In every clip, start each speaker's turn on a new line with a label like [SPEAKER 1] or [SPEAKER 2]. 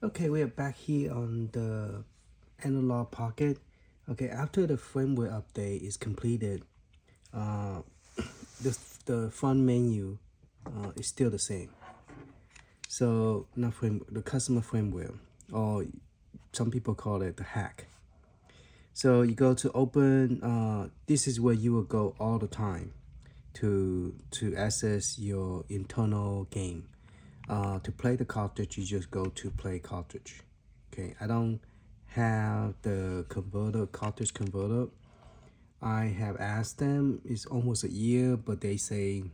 [SPEAKER 1] Okay, we are back here on the Analogue Pocket. Okay, after the firmware update is completed, uh, the front menu is still the same. So not the customer firmware, or some people call it the hack. So you go to open. This is where you will go all the time to access your internal game. To play the cartridge, you just go to play cartridge. Okay, I don't have the converter cartridge converter. I have asked them. It's almost a year, but they say,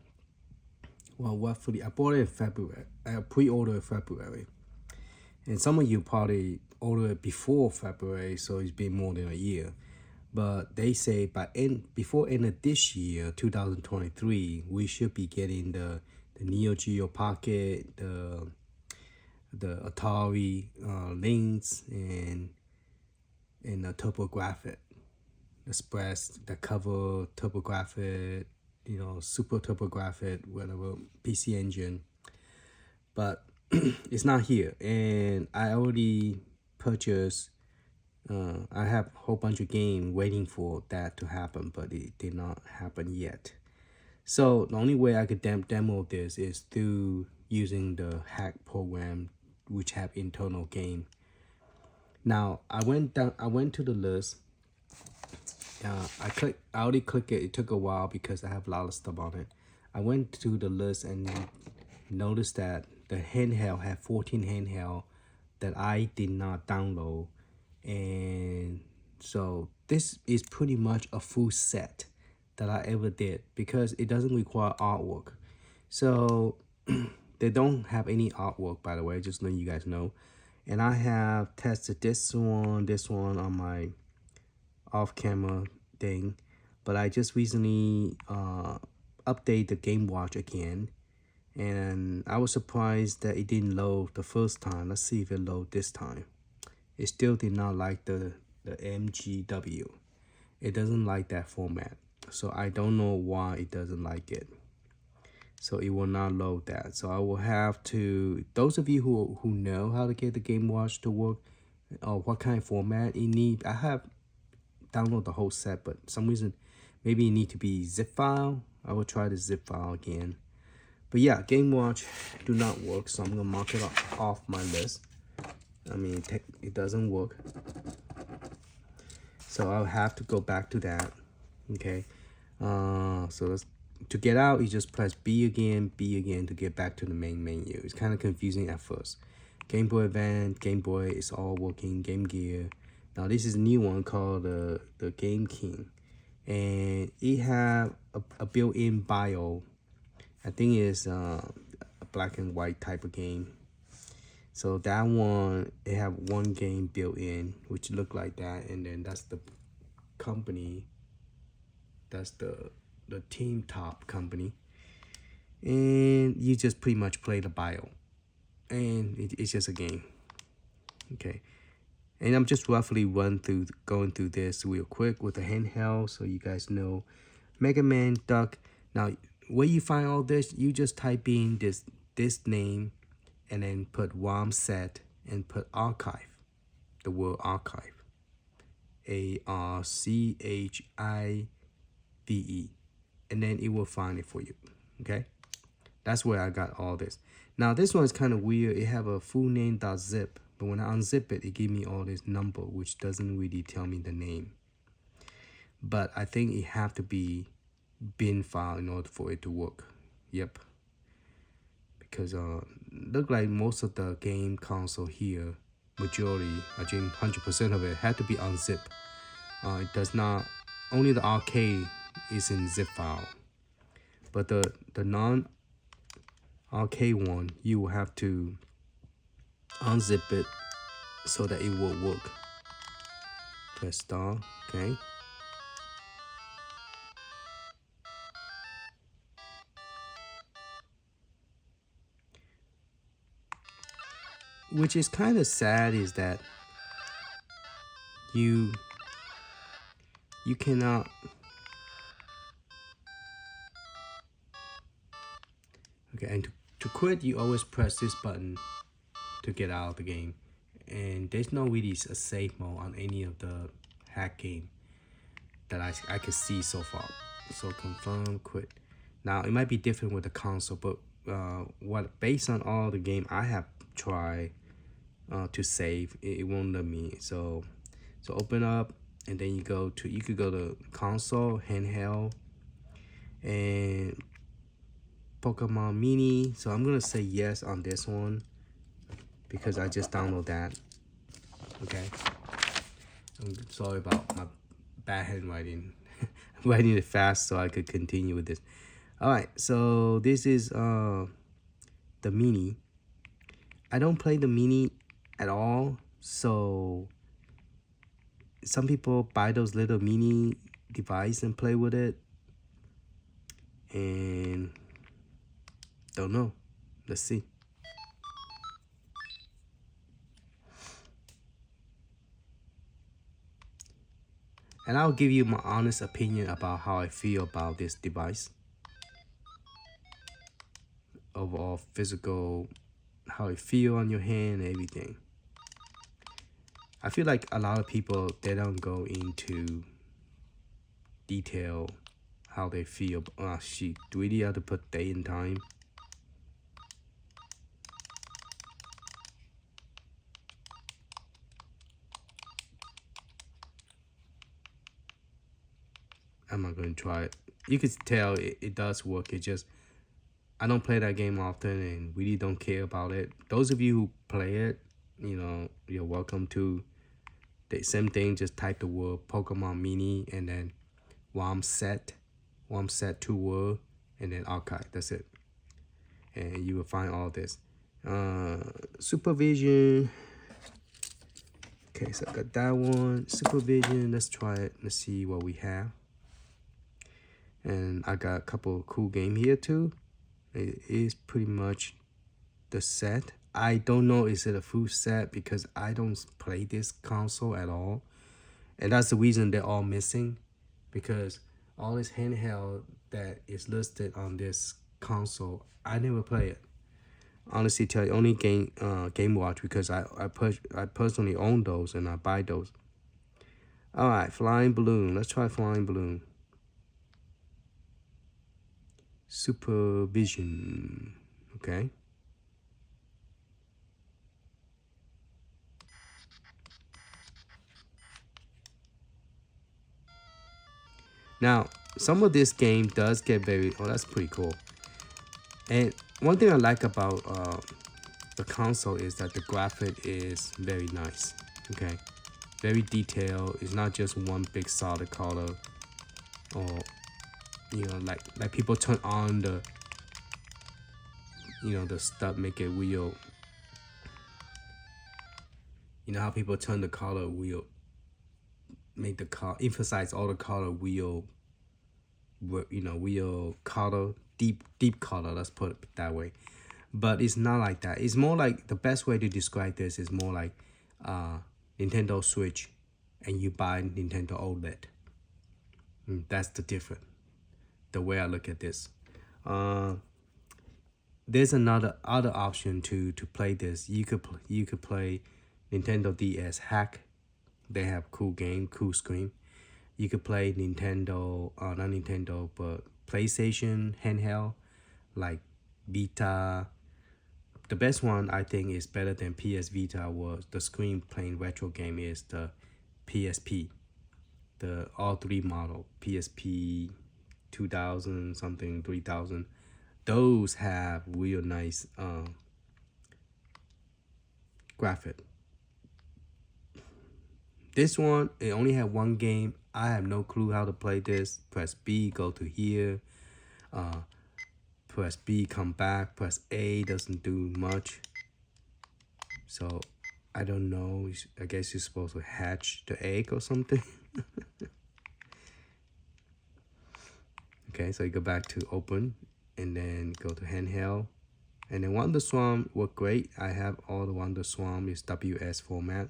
[SPEAKER 1] well, roughly. I bought it in February. I pre-ordered in February, and some of you probably ordered it before February, so it's been more than a year. But they say before end of this year, 2023, we should be getting the Neo Geo Pocket, the Atari links, and the TurboGrafx Express, the cover TurboGrafx, Super TurboGrafx, whatever PC Engine, but it's not here. And I already purchased. I have a whole bunch of games waiting for that to happen, but it did not happen yet. So the only way I could demo this is through using the hack program, which have internal game. Now I went down. I went to the list. I already clicked it. It took a while because I have a lot of stuff on it. I went to the list and noticed that the handheld had 14 handheld that I did not download, and so this is pretty much a full set that I ever did because it doesn't require artwork. So they don't have any artwork, by the way, just letting you guys know. And I have tested this one on my off-camera thing, but I just recently update the Game Watch again, and I was surprised that it didn't load the first time. Let's see if it load this time. It still did not like the MGW. It doesn't like that format, so I don't know why it doesn't like it. So it will not load that. So I will have to, those of you who know how to get the Game Watch to work, or what kind of format it need, I have download the whole set, but some reason maybe it need to be zip file. I will try the zip file again. But yeah, Game Watch do not work, so I'm gonna mark it off my list. I mean, it doesn't work, so I'll have to go back to that. Okay, so to get out, you just press B again to get back to the main menu. It's kind of confusing at first. Game Boy Advance, Game Boy is all working. Game Gear. Now this is a new one called the Game King, and it have a built-in bio. I think it's a black and white type of game. So that one, it have one game built in, which look like that, and then that's the company. That's the team top company, and you just pretty much play the bio, and it's just a game. Okay, and I'm just roughly going through this real quick with the handheld, so you guys know. Mega Man Duck. Now, where you find all this, you just type in this name, and then put ROM set and put archive, the word archive, ARCHIVE, and then it will find it for you. Okay, that's where I got all this. Now this one is kind of weird. It have a full name.zip, but when I unzip it, it give me all this number, which doesn't really tell me the name. But I think it have to be bin file in order for it to work. Yep. Because look like most of the game console here, majority, I think 100% of it had to be unzipped. It does not. Only the arcade is in zip file, but the non-arcade one, you will have to unzip it so that it will work. Press start. Okay. Which is kind of sad is that you cannot. Okay, and to quit, you always press this button to get out of the game. and there's no really a safe mode on any of the hack game that I could see so far. So confirm, quit. Now it might be different with the console, but what based on all the game I have tried to save, it won't let me. So open up, and then you could go to console, handheld, and Pokemon Mini. So I'm gonna say yes on this one because I just download that. Okay. I'm sorry about my bad handwriting. I'm writing it fast so I could continue with this. All right. So this is the Mini. I don't play the Mini at all. So some people buy those little mini device and play with it, and don't know. Let's see. And I'll give you my honest opinion about how I feel about this device. Overall physical, how it feel on your hand, everything. I feel like a lot of people, they don't go into detail how they feel. Oh shit, do we really have to put day and time? I'm not gonna try it. You could tell it does work. It just, I don't play that game often and really don't care about it. Those of you who play it, you know, you're welcome to. The same thing, just type the word Pokemon Mini and then WOM set 2 word, and then archive. That's it. And you will find all this. Supervision. Okay, so I got that one. Supervision, let's try it. Let's see what we have. And I got a couple of cool game here too. It is pretty much the set. I don't know is it a full set because I don't play this console at all. And that's the reason they're all missing, because all this handheld that is listed on this console, I never play it. Honestly tell you, only Game Watch, because I personally own those and I buy those. Alright, flying balloon. Let's try flying balloon. Supervision. Okay. Now, some of this game does get very, oh, that's pretty cool. And one thing I like about the console is that the graphic is very nice. Okay, very detailed. It's not just one big solid color, or you know, like people turn on the, you know, the stuff make it real. You know how people turn the color wheel, make the color, emphasize all the color wheel, you know, wheel color, deep color, let's put it that way. But it's not like that. It's more like, the best way to describe this is more like Nintendo Switch and you buy Nintendo OLED. That's the difference, the way I look at this. There's other option to play this. You could play Nintendo DS hack. They have cool game, cool screen. You could play Nintendo, not Nintendo, but PlayStation handheld, like Vita. The best one I think is better than PS Vita was the screen playing retro game is the PSP. The all three model, PSP 2000 something, 3000. Those have real nice graphic. This one, it only had one game. I have no clue how to play this. Press B, go to here. Press B, come back. Press A, doesn't do much. So, I don't know. I guess you're supposed to hatch the egg or something. Okay, so you go back to open and then go to handheld. And then Wonder Swarm worked great. I have all the Wonder Swarm is WS format.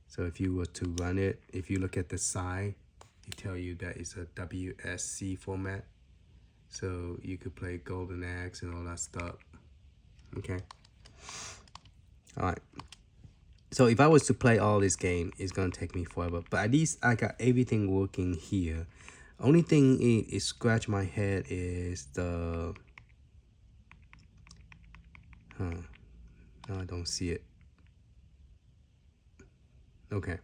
[SPEAKER 1] So if you were to run it, if you look at the side, it tell you that it's a WSC format. So you could play Golden Axe and all that stuff. Okay. All right. So if I was to play all this game, it's gonna take me forever. But at least I got everything working here. Only thing it scratch my head is the no, I don't see it. Okay,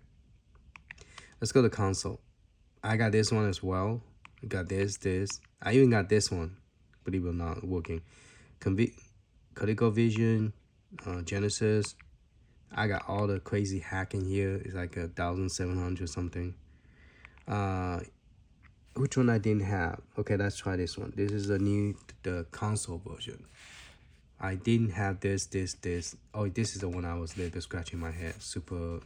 [SPEAKER 1] let's go to console. I got this one as well. I got this. I even got this one, believe it or not, working. ColecoVision, Genesis. I got all the crazy hacking here. It's like 1,700 something. Which one I didn't have? Okay, let's try this one. This is the console version. I didn't have this. Oh, this is the one I was little bit scratching my head. Super.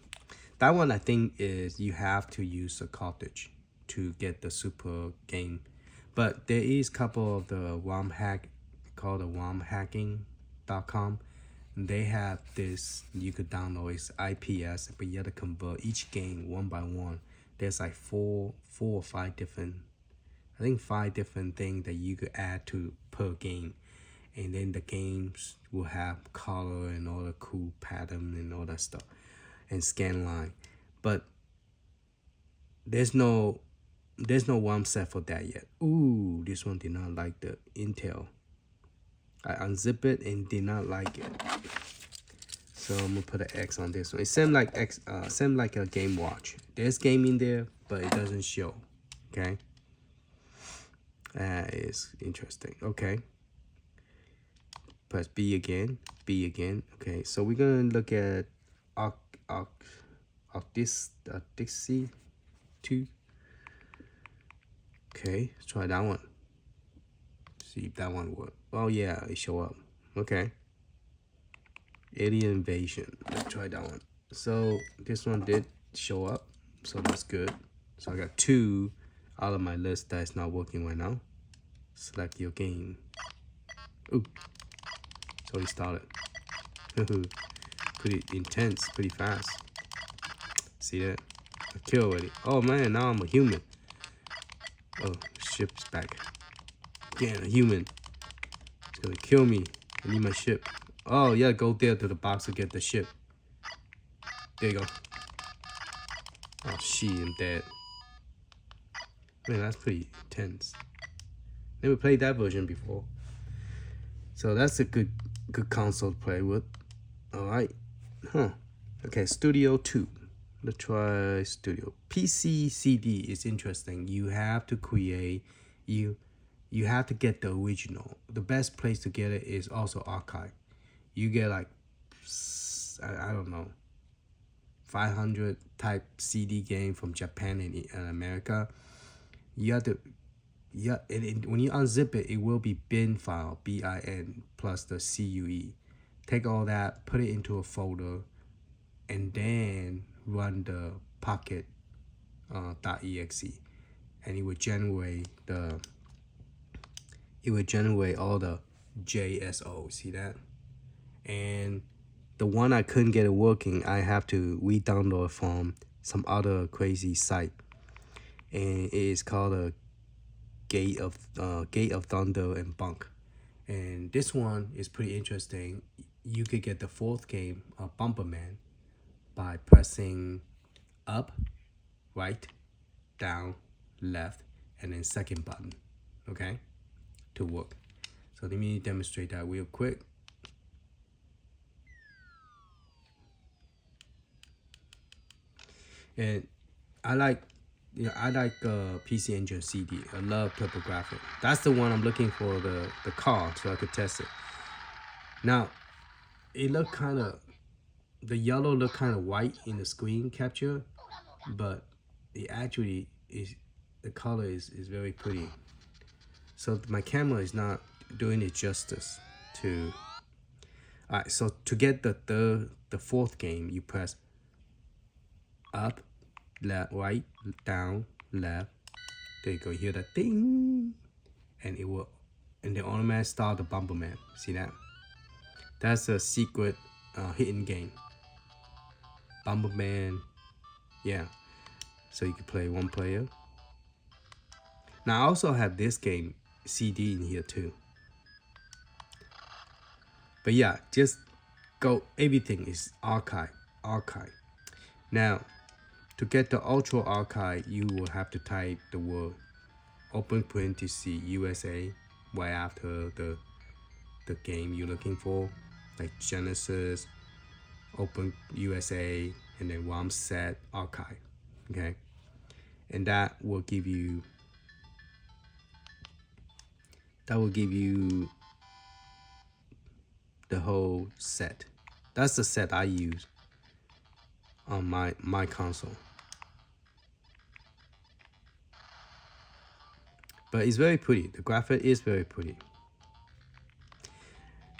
[SPEAKER 1] That one I think is you have to use a cartridge to get the super game. But there is a couple of the ROM hack called the ROMhacking.com. They have this, you could download. It's IPS, but you have to convert each game one by one. There's like four or five different, I think 5 different things that you could add to per game. And then the games will have color and all the cool pattern and all that stuff. And scan line. But there's no ROM set for that yet. Ooh, this one did not like the Intel. I unzip it and did not like it. So I'm gonna put an X on this one. It seemed like a Game Watch. There's game in there, but it doesn't show. Okay. That is interesting. Okay. Press B again. Okay, so we're gonna look at Odyssey 2. Okay, let's try that one. See if that one works. Oh yeah, it show up. Okay. Alien Invasion. Let's try that one. So this one did show up, so that's good. So I got 2 out of my list that's not working right now. Select your game. Ooh. So he started. Pretty intense, pretty fast. See that? I killed already. Oh man, now I'm a human. Oh, ship's back. Again, a human. It's gonna kill me. I need my ship. Oh yeah, go there to the box to get the ship. There you go. Oh shit, I'm dead. Man, that's pretty intense. Never played that version before. So that's a good console to play with. Alright. Okay, Studio 2. Let's try Studio. PC CD is interesting. You have to create, you have to get the original. The best place to get it is also archive. You get like, I don't know, 500 type CD game from Japan and America. You have to, and when you unzip it, it will be bin file, bin plus the CUE. Take all that, put it into a folder, and then run the Pocket .exe, and it would generate all the JSO. See that? And the one I couldn't get it working, I have to re-download from some other crazy site, and it is called a Gate of Thunder and Bunk. And this one is pretty interesting. You could get the 4th game, Bomberman, by pressing up, right, down, left, and then second button, okay, to work. So let me demonstrate that real quick. And I like PC Engine CD. I love TurboGrafx. That's the one I'm looking for the car so I could test it. Now, it looked kind of, the yellow looked kind of white in the screen capture, but it actually is, the color is very pretty. So my camera is not doing it justice to. Alright, so to get the 4th game, you press up, left, right, down, left. There you go. You hear that ding, and it will, and the automatic start the Bomberman. See that? That's a secret hidden game. Bomberman, yeah. So you can play 1 player. Now I also have this game CD in here too. But yeah, just go. Everything is archived. archive. Now, to get the ultra archive, you will have to type the word open parenthesis USA right after the game you're looking for, like Genesis, open USA, and then ROM set archive. Okay, and that will give you the whole set. That's the set I use on my console. But it's very pretty. The graphic is very pretty.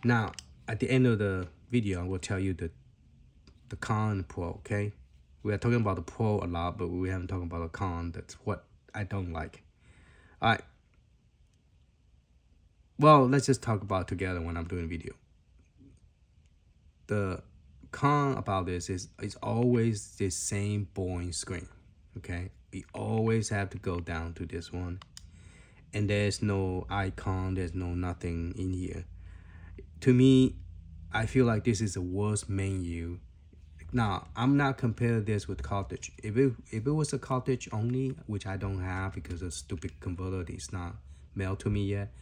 [SPEAKER 1] Now, at the end of the video, I will tell you the con and pro, okay? We are talking about the pro a lot, but we haven't talked about the con. That's what I don't like. All right. Well, let's just talk about it together when I'm doing a video. The con about this is it's always the same boring screen, okay? We always have to go down to this one. And there's no icon, there's no nothing in here. To me, I feel like this is the worst menu. Now, I'm not comparing this with cartridge. If it was a cartridge only, which I don't have because of stupid converter, it's not mailed to me yet.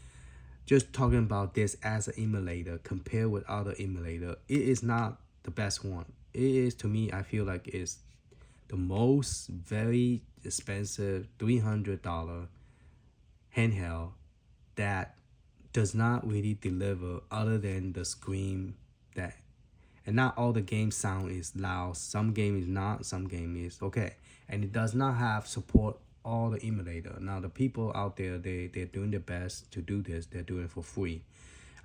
[SPEAKER 1] Just talking about this as an emulator compared with other emulator, it is not the best one. It is, to me, I feel like it's the most very expensive $300 handheld that does not really deliver other than the screen that, and not all the game sound is loud. Some game is not, some game is okay, and it does not have support all the emulator. Now the people out there, they're doing their best to do this. They're doing it for free.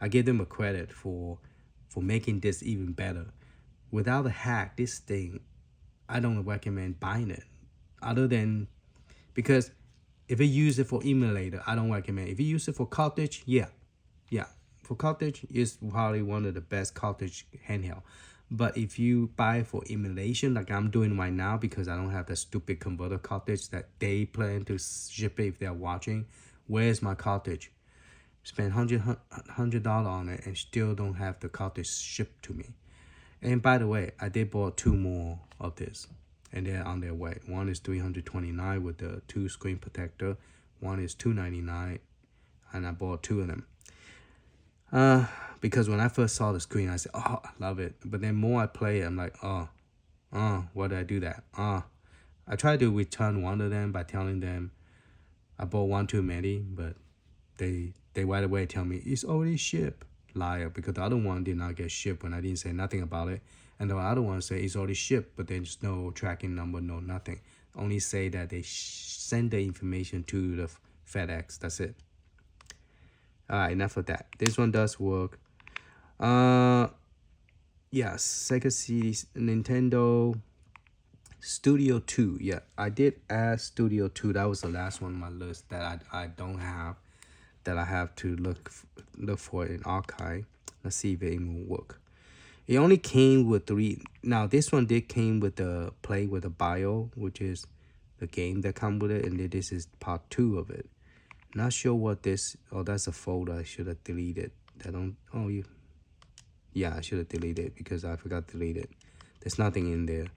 [SPEAKER 1] I give them a credit for making this even better. Without a hack, this thing, I don't recommend buying it, other than because if you use it for emulator, I don't recommend. If you use it for cartridge, yeah. For cartridge, it's probably one of the best cartridge handheld. But if you buy it for emulation, like I'm doing right now, because I don't have the stupid converter cartridge that they plan to ship it if they're watching, where's my cartridge? Spend $100 on it and still don't have the cartridge shipped to me. And by the way, I did bought 2 more of this, and they're on their way. One is $329 with the 2 screen protector. One is $299, and I bought 2 of them. Because when I first saw the screen, I said, oh, I love it. But then more I play it, I'm like, why did I do that? I tried to return one of them by telling them I bought one too many, but they right away tell me it's already shipped. Liar, because the other one did not get shipped when I didn't say nothing about it. And the other one say it's already shipped, but there's no tracking number, no nothing. Only say that they send the information to the FedEx. That's it. Alright, enough of that. This one does work. Yes, Sega CD, Nintendo Studio 2. Yeah, I did add Studio 2. That was the last one on my list that I don't have, that I have to look for in archive. Let's see if it will work. It only came with 3. Now this one did came with the play with the bio, which is the game that come with it, and then this is part 2 of it. Not sure what this. Oh, that's a folder I should have deleted. Yeah, I should have deleted it because I forgot to delete it. There's nothing in there.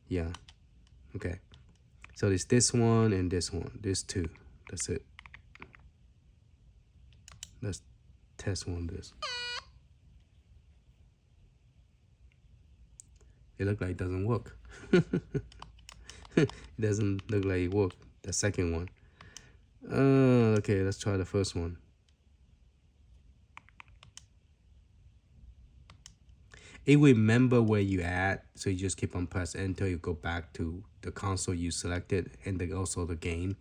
[SPEAKER 1] Yeah. Okay. So there's this one and this one. There's 2. That's it. Let's test one of this. It looks like it doesn't work. It doesn't look like it worked. The second one. Okay, let's try the first one. It will remember where you at, so you just keep on press until you go back to the console you selected, and then also the game.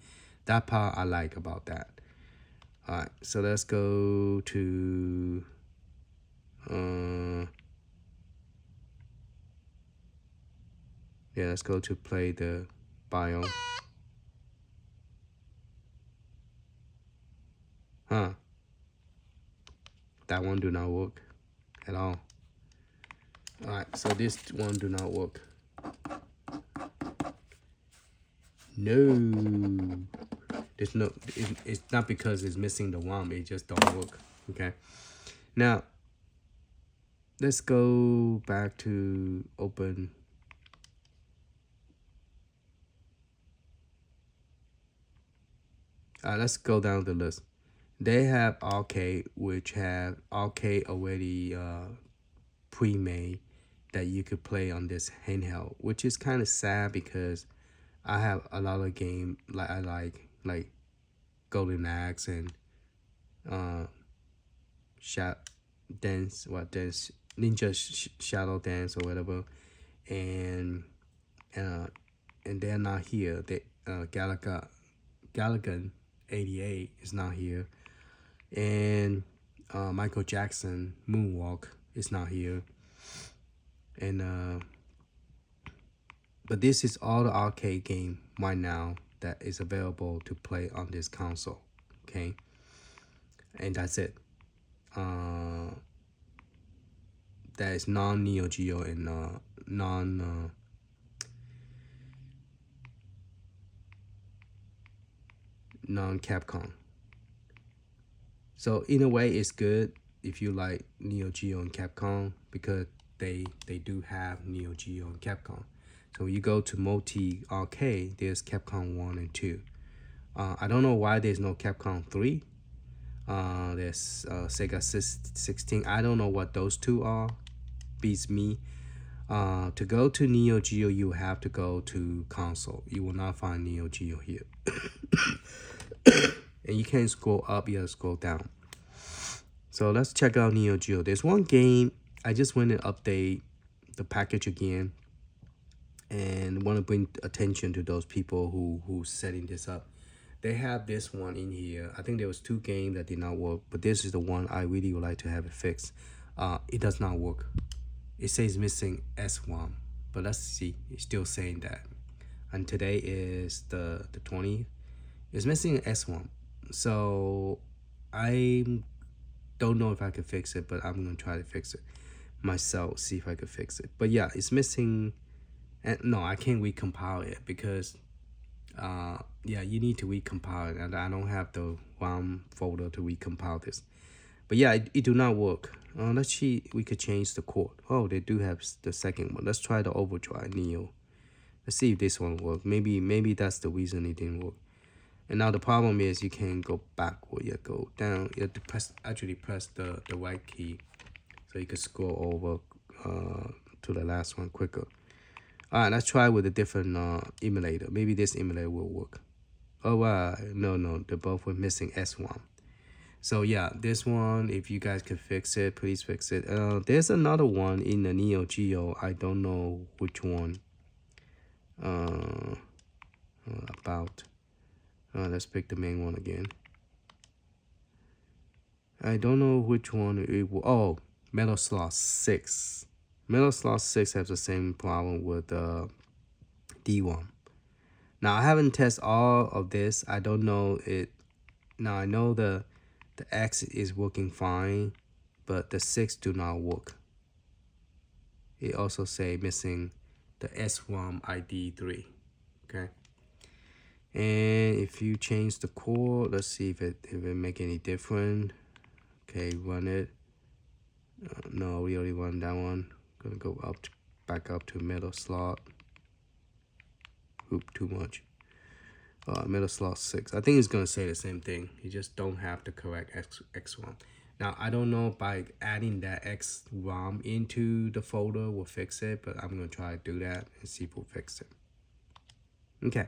[SPEAKER 1] That part I like about that. Alright, so let's go to let's go to play the bio. That one do not work at all. Alright, so this one do not work. No. There's no, it's not because it's missing the ROM, it just don't work. Okay. Now, let's go back to open. Let's go down the list. They have arcade, which have arcade already pre-made that you could play on this handheld, which is kind of sad because I have a lot of game like I like Golden Axe and dance ninja shadow dance or whatever, and uh, and they're not here. They Gallagher 88 is not here, and Michael Jackson Moonwalk is not here, and but this is all the arcade game right now that is available to play on this console. Okay, and that's it. That is non Neo Geo and non Capcom. So in a way, it's good if you like Neo Geo and Capcom because they do have Neo Geo and Capcom. So you go to multi arcade, there's Capcom 1 and 2. I don't know why there's no Capcom 3. There's Sega 16. I don't know what those two are. Beats me. To go to Neo Geo, you have to go to console. You will not find Neo Geo here. And you can't scroll up, you have to scroll down. So let's check out Neo Geo. There's one game, I just want to update the package again and want to bring attention to those people who's setting this up. They have this one in here. I think there was 2 games that did not work, but this is the one I really would like to have it fixed. It does not work. It says missing SROM, but let's see. It's still saying that. And today is the 20th. It's missing an SROM. So I don't know if I can fix it, but I'm gonna try to fix it myself, see if I can fix it. But yeah, it's missing. And no, I can't recompile it because yeah, you need to recompile it, and I don't have the ROM folder to recompile this. But yeah, it do not work. Let's see, we could change the code. Oh, they do have the second one. Let's try the Overdrive Neo. Let's see if this one works. Maybe that's the reason it didn't work. And now the problem is you can't go backward. You go down. You have to press the right key, so you can scroll over to the last one quicker. All right, let's try with a different emulator. Maybe this emulator will work. Oh, no, they both were missing SROM. So yeah, this one, if you guys could fix it, please fix it. There's another one in the Neo Geo. I don't know which one. Let's pick the main one again. I don't know which one it will. Oh, Metal Slug 6. Metal Slug 6 has the same problem with D1. Now I haven't tested all of this. I don't know it. Now I know the X is working fine, but the 6 do not work. It also say missing the SROM ID 3. Okay. And if you change the core, let's see if it make any difference. Okay, run it. No, we already run that one. Gonna go back up to Metal Slug. Oop, too much. Metal Slug 6. I think it's gonna say the same thing. You just don't have the correct XROM. Now I don't know by adding that XROM into the folder will fix it, but I'm gonna try to do that and see if we'll fix it. Okay.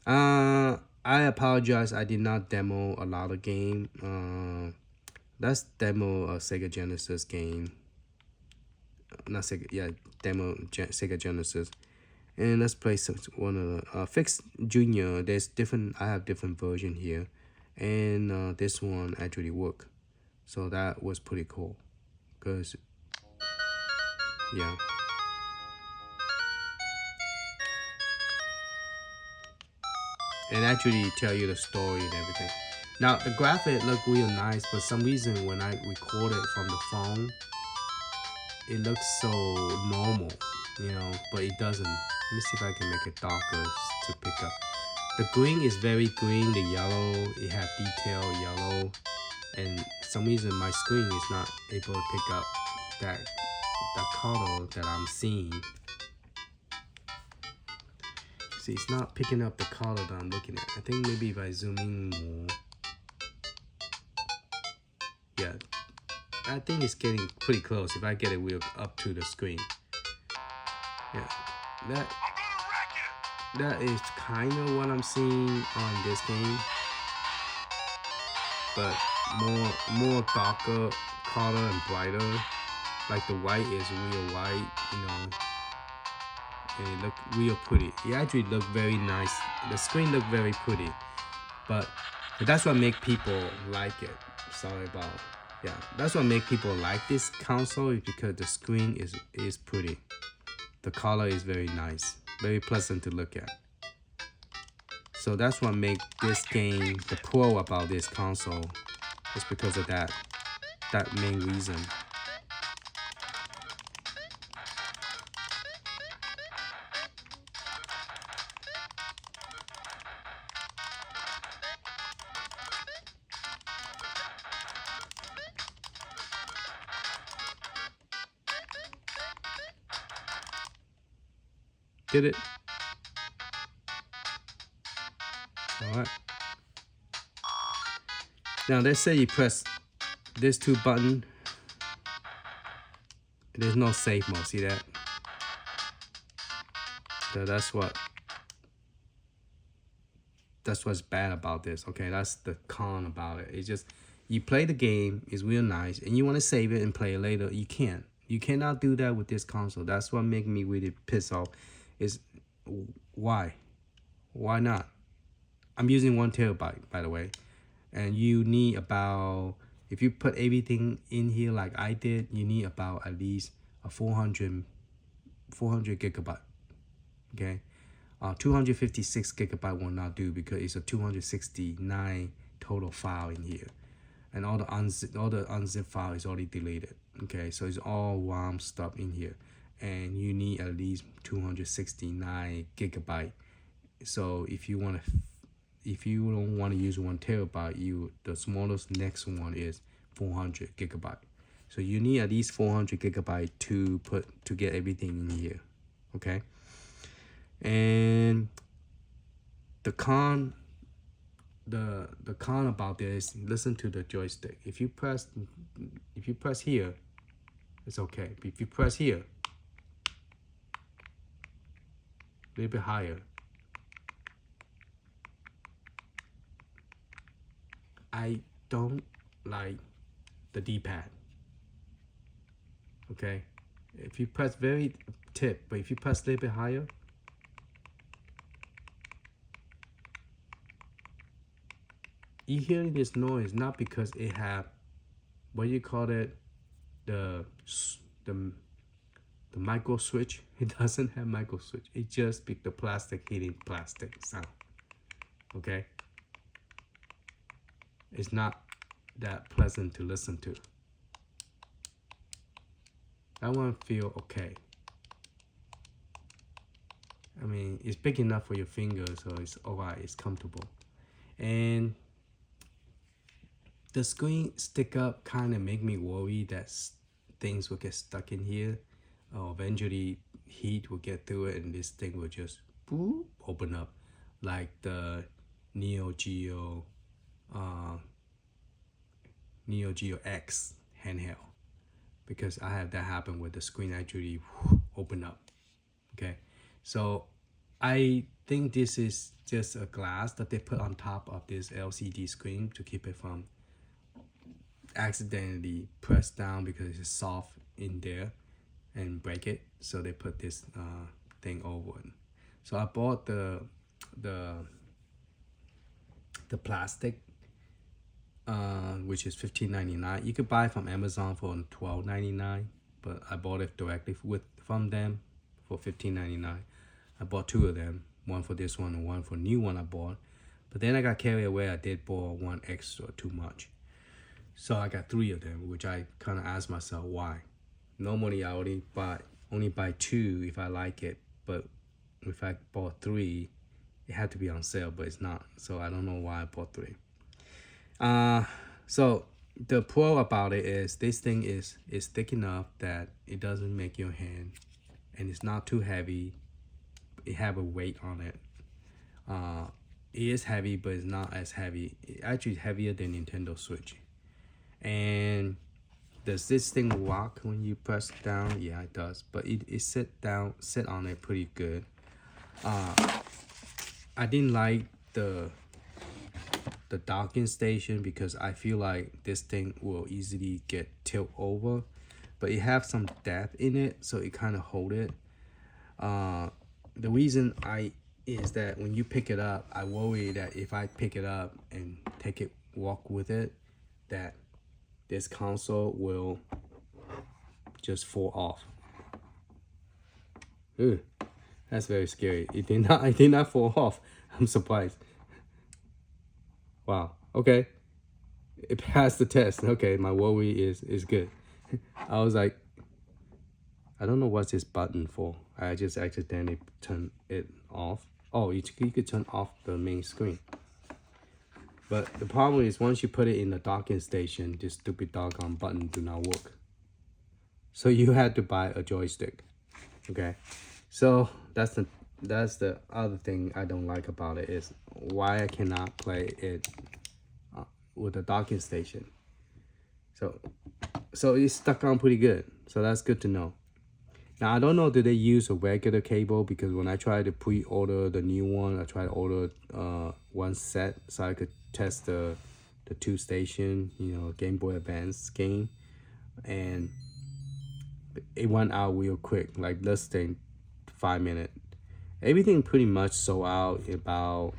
[SPEAKER 1] I apologize. I did not demo a lot of game. Let's demo a Sega Genesis game. Not Sega, yeah, demo Sega Genesis. And let's play one of the Fix Junior. There's different. I have different version here, and this one actually worked. So that was pretty cool, cause yeah. And actually tell you the story and everything. Now the graphic look real nice, but some reason when I record it from the phone, it looks so normal, you know, but it doesn't. Let me see if I can make it darker to pick up. The green is very green, the yellow, it has detail yellow, and for some reason my screen is not able to pick up that color that I'm seeing. See, it's not picking up the color that I'm looking at. I think maybe if I zoom in more, yeah, I think it's getting pretty close. If I get it wheel up to the screen, yeah, that is kind of what I'm seeing on this game, but more darker color and brighter. Like the white is real white, you know, and it look real pretty. It actually looked very nice. The screen looked very pretty, but that's what make people like it. Sorry about, yeah, that's what make people like this console, is because the screen is pretty. The color is very nice, very pleasant to look at. So that's what make this game the pro about this console. It's because of that main reason. Did it? Alright. Now let's say you press this 2 button. There's no save mode, see that? So that's what's bad about this. Okay, that's the con about it. It's just, you play the game, it's real nice, and you want to save it and play it later, you can't. You cannot do that with this console. That's what makes me really pissed off. Is why not? I'm using 1 terabyte, by the way, and you need about, if you put everything in here like I did, you need about at least a 400 gigabyte. Okay, 256 gigabyte will not do, because it's a 269 total file in here, and all the unzip file is already deleted. Okay, so it's all ROM stuff in here, and you need at least 269 gigabyte. So if you don't want to use 1 terabyte, the smallest next one is 400 gigabyte. So you need at least 400 gigabyte to get everything in here. Okay, and the con about this, listen to the joystick. If you press here, it's okay. But if you press here, a little bit higher, I don't like the D-pad. Okay, if you press very tip, but if you press a little bit higher, you hearing this noise not because it have, what you call it, the micro switch. It doesn't have micro switch. It just the plastic hitting plastic sound. Okay, it's not that pleasant to listen to. That one feel okay. I mean, it's big enough for your fingers, so it's alright, it's comfortable. And the screen stick up kind of make me worry that things will get stuck in here, or eventually heat will get through it and this thing will just boop, open up, like the Neo Geo X handheld, because I had that happen where the screen actually open up. Okay, so I think this is just a glass that they put on top of this LCD screen to keep it from accidentally press down, because it's soft in there and break it. So they put this thing over it. So I bought the plastic, which is $15.99. You could buy from Amazon for $12.99, but I bought it directly from them for $15.99. I bought 2 of them, one for this one and one for new one I bought. But then I got carried away. I did buy one extra too much. So I got 3 of them, which I kind of asked myself why. Normally I only buy 2 if I like it, but if I bought 3, it had to be on sale, but it's not. So I don't know why I bought 3. So the pro about it is this thing is thick enough that it doesn't make your hand, and it's not too heavy. It have a weight on it. It is heavy, but it's not as heavy. It actually heavier than Nintendo Switch. And does this thing rock when you press down? Yeah, it does. But it sit on it pretty good. I didn't like the docking station because I feel like this thing will easily get tilt over, but it have some depth in it, so it kind of hold it. The reason is that when you pick it up, I worry that if I pick it up and take it walk with it, that this console will just fall off. Ugh, that's very scary. It did not fall off. I'm surprised. Wow. Okay. It passed the test. Okay, my worry is good. I was like, I don't know what's this button for. I just accidentally turned it off. Oh, you could turn off the main screen. But the problem is once you put it in the docking station, this stupid doggone button do not work. So you had to buy a joystick. Okay. So that's the other thing I don't like about it is why I cannot play it with the docking station. So it's stuck on pretty good. So that's good to know. Now I don't know, do they use a regular cable? Because when I tried to pre-order the new one, I tried to order one set so I could test the 2-station, Game Boy Advance game, and it went out real quick, like less than 5 minutes. Everything pretty much sold out about.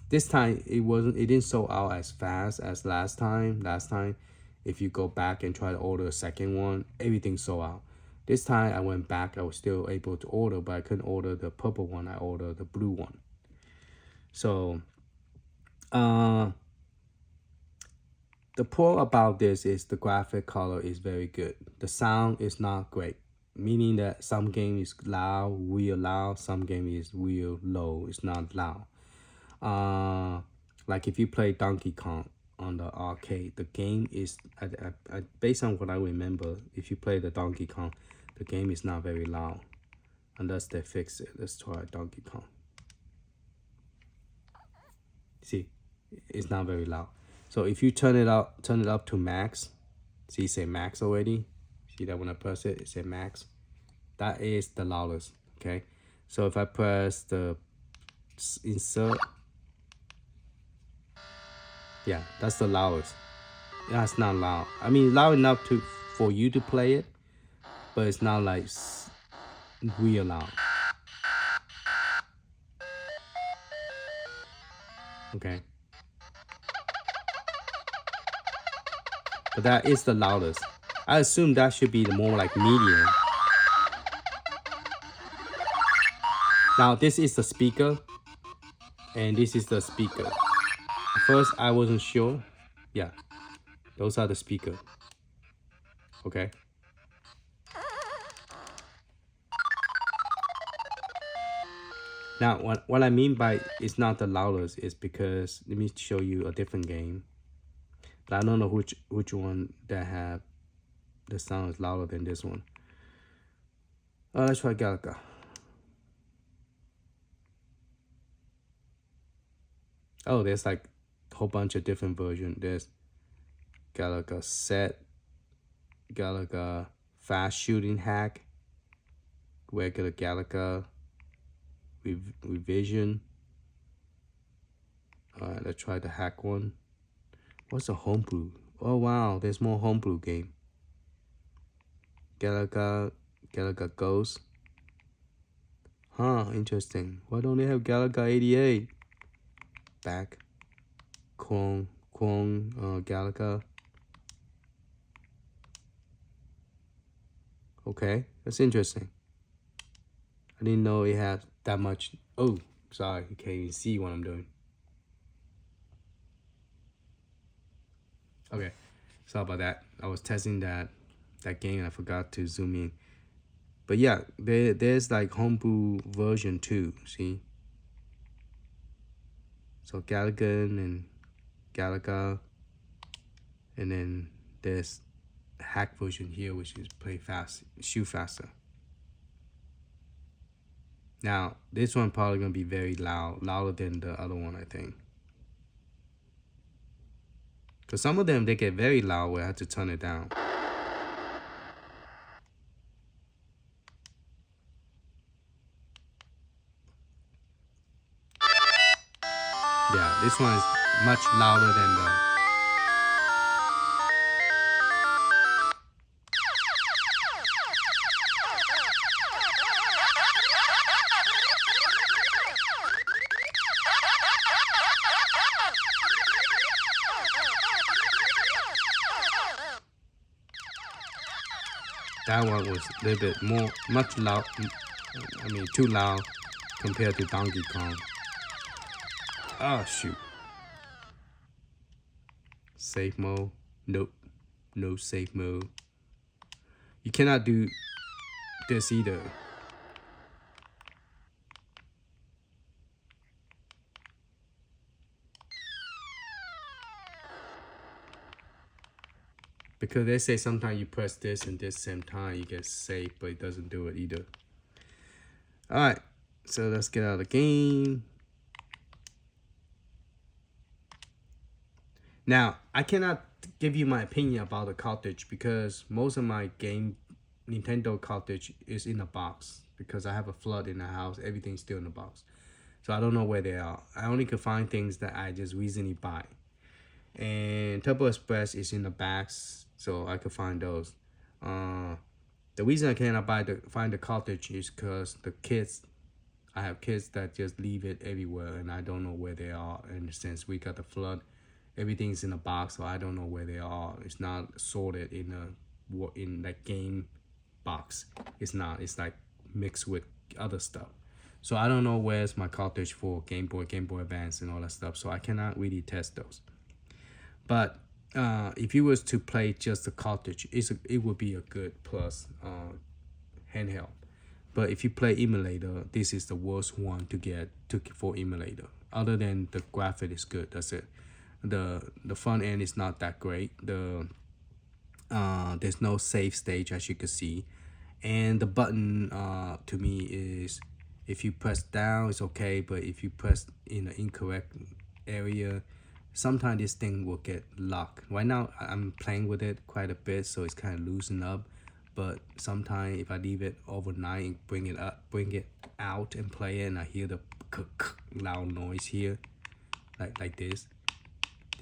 [SPEAKER 1] This time it didn't sold out as fast as last time. Last time, if you go back and try to order a second one, everything sold out. This time I went back, I was still able to order, but I couldn't order the purple one. I ordered the blue one. So, the pro about this is the graphic color is very good. The sound is not great, meaning that some game is loud, real loud. Some game is real low. It's not loud. Like if you play Donkey Kong on the arcade, the game is based on what I remember. If you play the Donkey Kong, the game is not very loud, unless they fix it. Let's try Donkey Kong. See, it's not very loud. So if you turn it up to max, see, it say max already. See that when I press it, it say max. That is the loudest. Okay, so if I press the insert, yeah, that's the loudest. That's not loud. I mean, loud enough for you to play it, but it's not like real loud. Okay. But that is the loudest. I assume that should be the more like medium. Now this is the speaker, and this is the speaker. At first I wasn't sure. Yeah, those are the speaker. Okay. Now what I mean by it's not the loudest is because, let me show you a different game. But I don't know which one that have the sound is louder than this one. Let's try Galaga. Oh, there's like a whole bunch of different versions. There's Galaga Set, Galaga Fast Shooting Hack, regular Galaga, Revision. Alright, let's try the hack one. What's a homebrew? Oh wow, there's more homebrew game. Galaga Ghost. Huh, interesting. Why don't they have Galaga 88? Back. Clone Galaga. Okay, that's interesting. I didn't know it had that much. Oh, sorry, you can't even see what I'm doing. Okay, sorry about that. I was testing that game and I forgot to zoom in. But yeah, there's like homebrew version too. See. So Galaga and Galaga. and then there's hack version here, which is play fast, shoot faster. Now this one probably gonna be very loud, louder than the other one, I think. Cause some of them they get very loud where I have to turn it down. Yeah, this one is much louder than the. That one was a little bit more, much loud. I mean, too loud compared to Donkey Kong. Oh shoot. Safe mode? Nope. No safe mode. You cannot do this either. Because they say sometimes you press this and this same time you get safe, but it doesn't do it either. Alright, so let's get out of the game. Now, I cannot give you my opinion about the cartridge because most of my game Nintendo cartridge is in a box because I have a flood in the house. Everything's still in the box. So I don't know where they are. I only could find things that I just recently buy. And Turbo Express is in the bags, so I could find those. The reason I cannot find the cartridge is because I have kids that just leave it everywhere and I don't know where they are. And since we got the flood, everything's in a box, so I don't know where they are. It's not sorted in that game box. It's not. It's like mixed with other stuff. So I don't know where's my cartridge for Game Boy Advance, and all that stuff. So I cannot really test those. But if you was to play just the cartridge, it would be a good plus handheld. But if you play emulator, this is the worst one to get for emulator. Other than the graphic is good, that's it. The front end is not that great. There's no save stage, as you can see, and the button to me is, if you press down it's okay, but if you press in an incorrect area, sometimes this thing will get locked. Right now I'm playing with it quite a bit, so it's kind of loosened up, but sometimes if I leave it overnight and bring it out and play it, and I hear the loud noise here, like this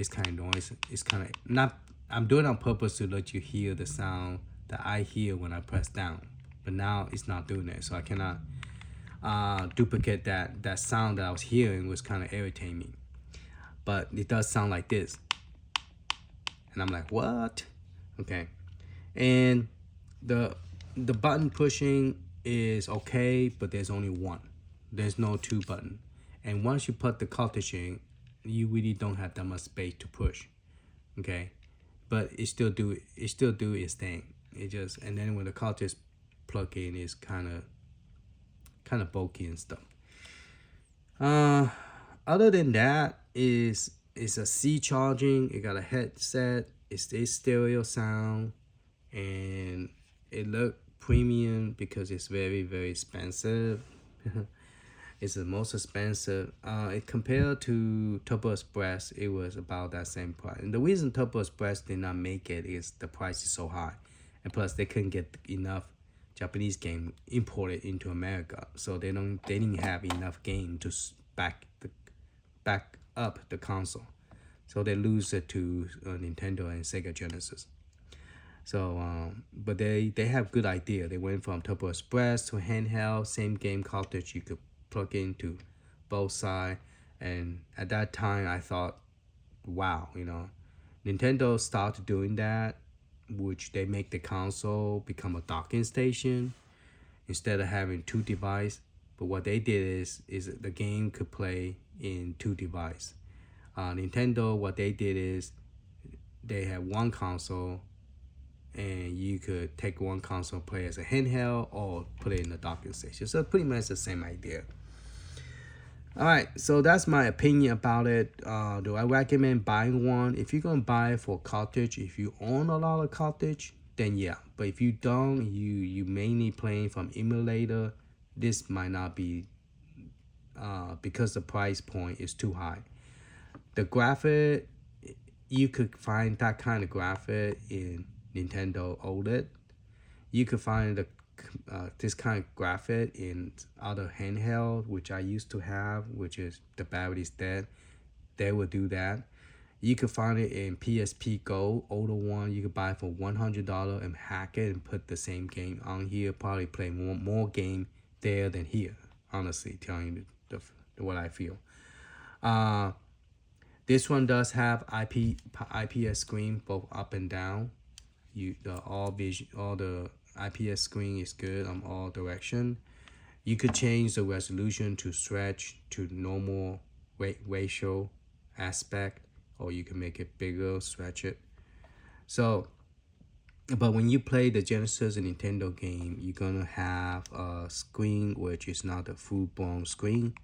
[SPEAKER 1] kind of noise, it's kind of not, I'm doing it on purpose to let you hear the sound that I hear when I press down, but now it's not doing it, so I cannot duplicate that sound that I was hearing. Was kind of irritating me, but it does sound like this, and I'm like, what? Okay. And the button pushing is okay, but there's only one. There's no two button, and once you put the cartridge in, you really don't have that much space to push. Okay, but it still do its thing. It just, and then when the cartridge plug in, is kind of bulky and stuff. Other than that, it's a C charging. It got a headset. It's a stereo sound, and it look premium because it's very, very expensive. It's the most expensive. It compared to Turbo Express, it was about that same price. And the reason Turbo Express did not make it is the price is so high, and plus they couldn't get enough Japanese game imported into America, so they didn't have enough game to back up the console, so they lose it to Nintendo and Sega Genesis. So but they have good idea. They went from Turbo Express to handheld, same game cartridge you could plug into both sides, and at that time I thought, wow, Nintendo started doing that, which they make the console become a docking station instead of having two devices. But what they did is the game could play in two devices. Nintendo, what they did is they had one console, and you could take one console, play as a handheld, or put it in the docking station. So pretty much the same idea. All right, so that's my opinion about it. Do I recommend buying one? If you're gonna buy it for cartridge, if you own a lot of cartridge, then yeah. But if you don't, you mainly playing from emulator, this might not be because the price point is too high. The graphic, you could find that kind of graphic in Nintendo OLED. You could find this kind of graphic in other handheld, which I used to have, which is the battery's dead. They will do that. You could find it in PSP Go, older one. You could buy it for $100 and hack it and put the same game on here. Probably play more game there than here. Honestly, telling you what I feel. This one does have IPS screen both up and down. All the IPS screen is good on all direction. You could change the resolution to stretch to normal ratio aspect, or you can make it bigger, stretch it. So, but when you play the Genesis and Nintendo game, you're gonna have a screen which is not a full-blown screen.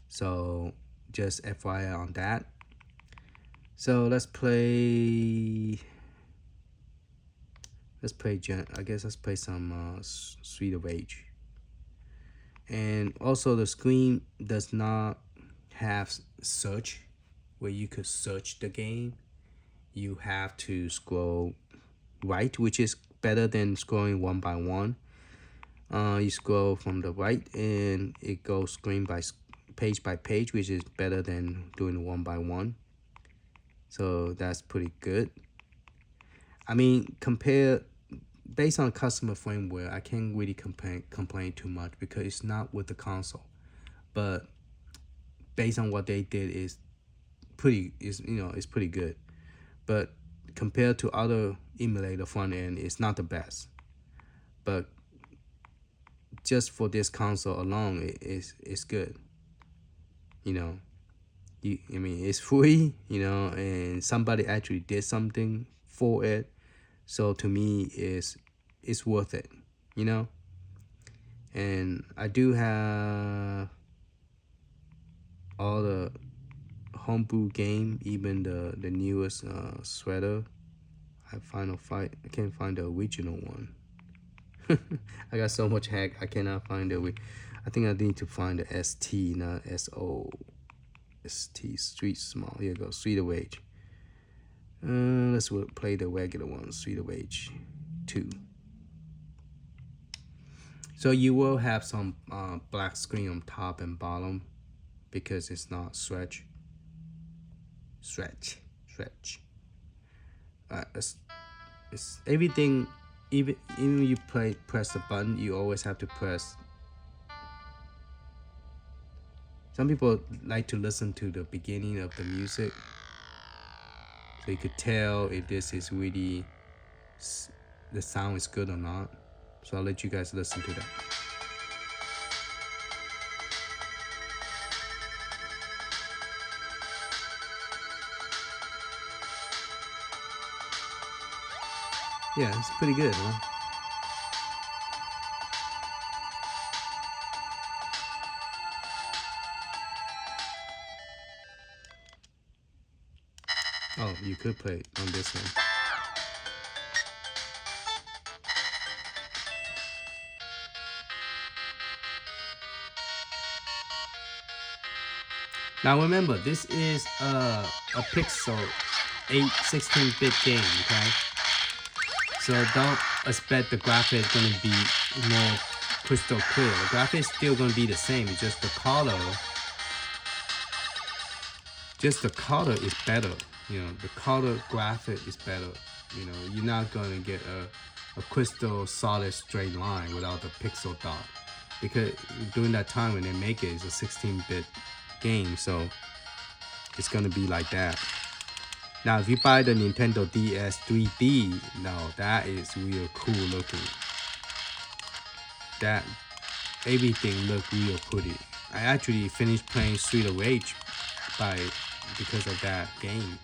[SPEAKER 1] So just FYI on that. So let's play I guess let's play some Street of Rage. And also the screen does not have search where you could search the game. You have to scroll right, which is better than scrolling one by one. You scroll from the right and it goes screen by page, which is better than doing one by one. So that's pretty good. I mean, based on customer firmware, I can't really complain too much because it's not with the console. But based on what they did, it's pretty good. But compared to other emulator front end, it's not the best. But just for this console alone, it's good. I mean, it's free, and somebody actually did something for it. So to me, it's worth it, And I do have all the homebrew game, even the newest Shredder. Final Fight. I can't find the original one. I got so much hack, I cannot find I think I need to find the ST, not SO. ST Street Small. Here you go, Street of Rage. Let's play the regular one, Street of Rage 2. So you will have some black screen on top and bottom because it's not stretch. It's everything. Even when you press the button, you always have to press. Some people like to listen to the beginning of the music, so you could tell if this is really the sound is good or not. So I'll let you guys listen to that. Yeah, it's pretty good, huh? Oh, you could play it on this one. Now remember, this is a pixel 16-bit game, okay? So don't expect the graphic is going to be more crystal clear. The graphic is still going to be the same. It's just the color. The color is better. The color graphic is better. You're not going to get a crystal solid straight line without the pixel dot. Because during that time when they make it, it's a 16-bit game. So it's going to be like that. Now, if you buy the Nintendo DS 3D, now that is real cool looking. That everything look real pretty. I actually finished playing Street of Rage because of that game.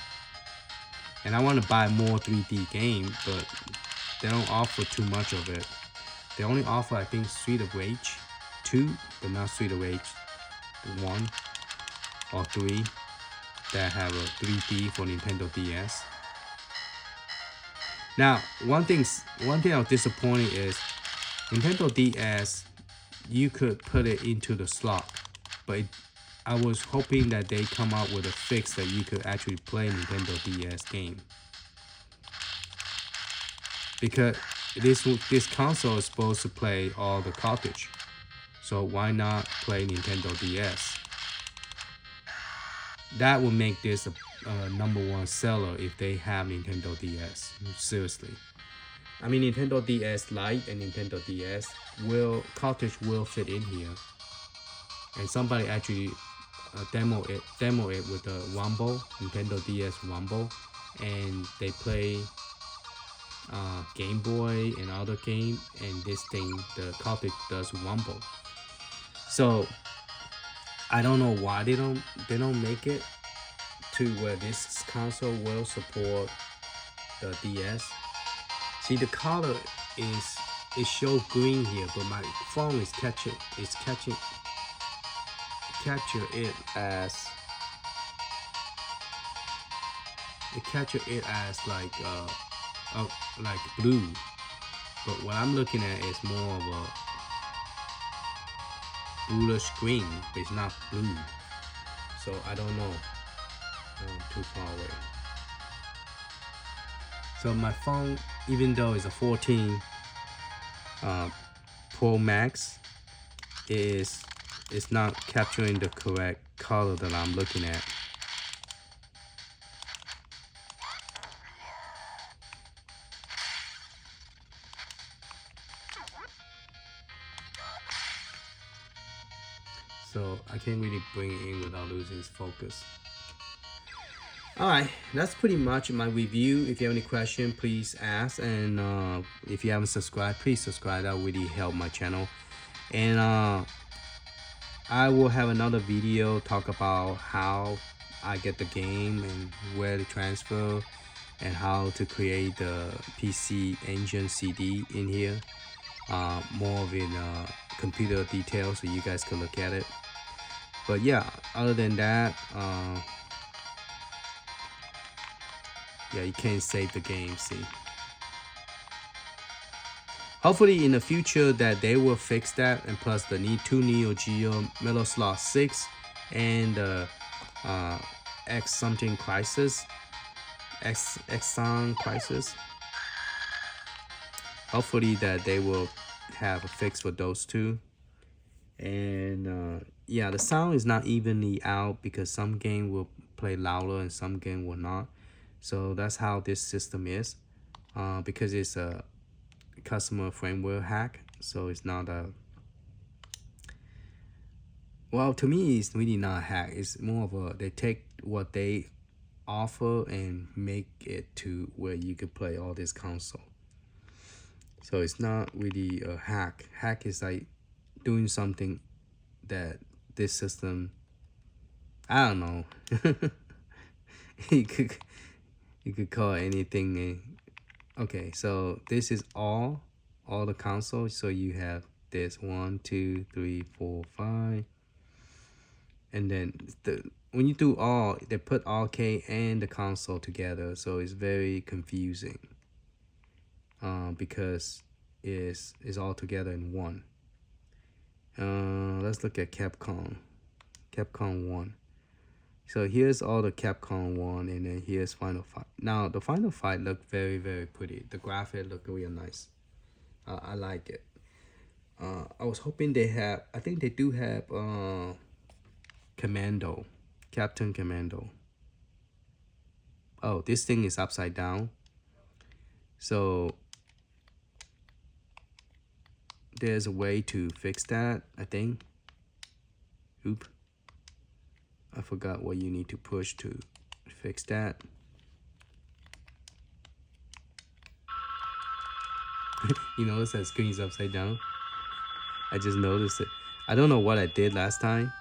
[SPEAKER 1] And I want to buy more 3D games, but they don't offer too much of it. They only offer, I think, Street of Rage 2, but not Street of Rage 1 or 3 that have a 3D for Nintendo DS. Now, one thing I was disappointed is Nintendo DS. You could put it into the slot, but I was hoping that they come out with a fix that you could actually play Nintendo DS game, because this console is supposed to play all the cartridge. So why not play Nintendo DS? That would make this a #1 seller if they have Nintendo DS. Seriously. I mean, Nintendo DS Lite and Nintendo DS cartridge will fit in here. And somebody actually demo it with the Rumble, Nintendo DS Rumble, and they play Game Boy and other game, and this thing, the cartridge does Rumble. So I don't know why they don't make it to where this console will support the DS. See, the color is show green here, but my phone is capture it as like blue. But what I'm looking at is more of a bluish green, but it's not blue. So I don't know. I'm too far away. So my phone, even though it's a 14 Pro Max, it's not capturing the correct color that I'm looking at. So I can't really bring it in without losing its focus. Alright, that's pretty much my review. If you have any question, please ask. And if you haven't subscribed, please subscribe. That will really help my channel. And I will have another video talk about how I get the game and where to transfer and how to create the PC Engine CD in here. More of in computer details so you guys can look at it. But yeah, other than that, yeah, you can't save the game, see. Hopefully in the future that they will fix that, and plus the two Neo Geo Metal Slot 6 and Xeno Crisis. Hopefully that they will have a fix for those two. And yeah, the sound is not evenly out because some game will play louder and some game will not. So that's how this system is, because it's a customer firmware hack. So it's not a, well, to me it's really not a hack. It's more of a, they take what they offer and make it to where you could play all this console. So it's not really a hack. Hack is like doing something that this system, I don't know. You could call it anything. Okay, so this is all the consoles. So you have this 1, 2, 3, 4, 5, and then when you do all, they put arcade and the console together, so it's very confusing. Because it's all together in one. Let's look at Capcom 1. So here's all the Capcom 1, and then here's Final Fight. Now the Final Fight look very, very pretty. The graphics look real nice. I like it. I was hoping they have, I think they do have Commando, Captain Commando. Oh, this thing is upside down. So there's a way to fix that, I think. Oop. I forgot what you need to push to fix that. You notice that screen's upside down? I just noticed it. I don't know what I did last time,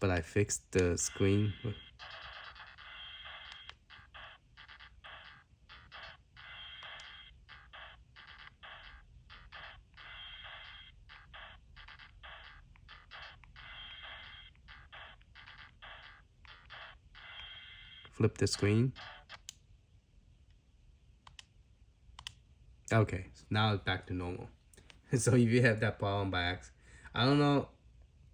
[SPEAKER 1] but I fixed the screen. flip the screen. Okay, so now it's back to normal. So if you have that problem by accident, I don't know,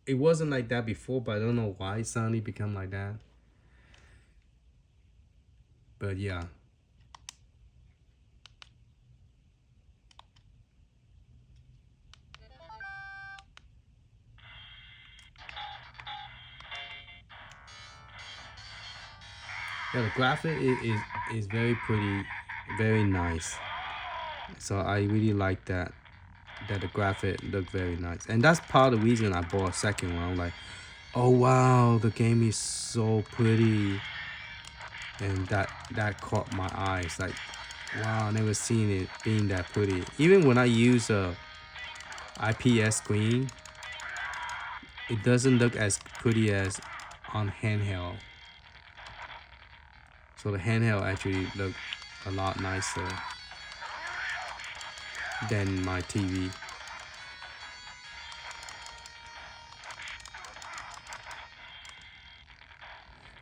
[SPEAKER 1] it wasn't like that before, but I don't know why it suddenly become like that. But yeah. Yeah, the graphic is very pretty, very nice. So I really like that the graphic looked very nice, and that's part of the reason I bought a second one. I'm like, oh wow, the game is so pretty, and that caught my eyes. Like, wow, I never seen it being that pretty. Even when I use a IPS screen, it doesn't look as pretty as on handheld. So the handheld actually looked a lot nicer than my TV.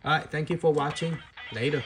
[SPEAKER 1] Alright, thank you for watching. Later.